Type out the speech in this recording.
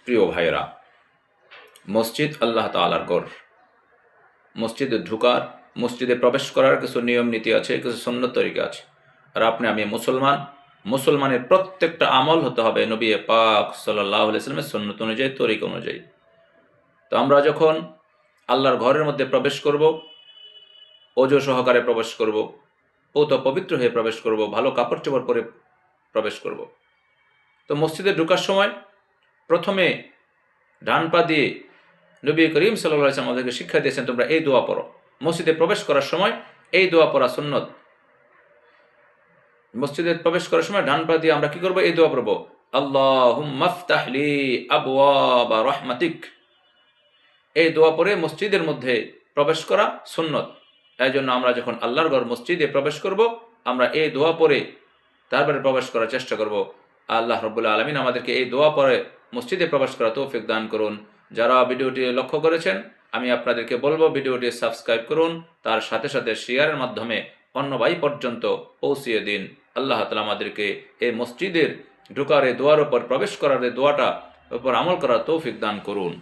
প্রিয় ভাইরা, মসজিদ আল্লাহ তাআলার ঘর। মসজিদে ঢুকার, মসজিদে প্রবেশ করার কিছু নিয়ম নীতি আছে, কিছু সুন্নত তরিকা আছে। আর আমি মুসলমানের প্রত্যেকটা আমল হতে হবে নবী পাক সাল্লাল্লাহু আলাইহি ওয়াসাল্লামের সুন্নত অনুযায়ী, তরিকা অনুযায়ী। তো আমরা যখন আল্লাহর ঘরের মধ্যে প্রবেশ করব, ওযু সহকারে প্রবেশ করব, পবিত্র হয়ে প্রবেশ করব, ভালো কাপড় চোপড় পরে প্রবেশ করব। তো মসজিদে ঢোকার সময় প্রথমে ডান পা দিয়ে নবী করিম সাল্লাল্লাহু আলাইহি ওয়াসাল্লাম আমাদেরকে শিক্ষা দিয়েছেন, তোমরা এই দোয়া পড়ো। মসজিদে প্রবেশ করার সময় এই দোয়া পড়া সুন্নত। মসজিদে প্রবেশ করার সময় ডান পা দিয়ে আমরা কি করব? এই দোয়া পড়ব, আল্লাহুম্মা আফতাহ লি আবওয়াবা রাহমাতিক। এই দোয়া পড়ে মসজিদের মধ্যে প্রবেশ করা সুন্নত। এই জন্য আমরা যখন আল্লাহর ঘর মসজিদে প্রবেশ করব, আমরা এই দোয়া পড়ে তারপরে প্রবেশ করার চেষ্টা করব। আল্লাহ রাব্বুল আলামিন আমাদেরকে এই দোয়া পড়ে মসজিদে প্রবেশ করা তৌফিক দান করুন। যারা ভিডিওটি লক্ষ্য করেছেন, আমি আপনাদেরকে বলবো ভিডিওটি সাবস্ক্রাইব করুন, তার সাথে সাথে শেয়ারের মাধ্যমে অন্য ভাই পর্যন্ত পৌঁছিয়ে দিন। আল্লাহ তাআলা আমাদেরকে এই মসজিদের ঢোকার এই দোয়ার উপর, প্রবেশ করার এই দোয়াটা উপর আমল করার তৌফিক দান করুন।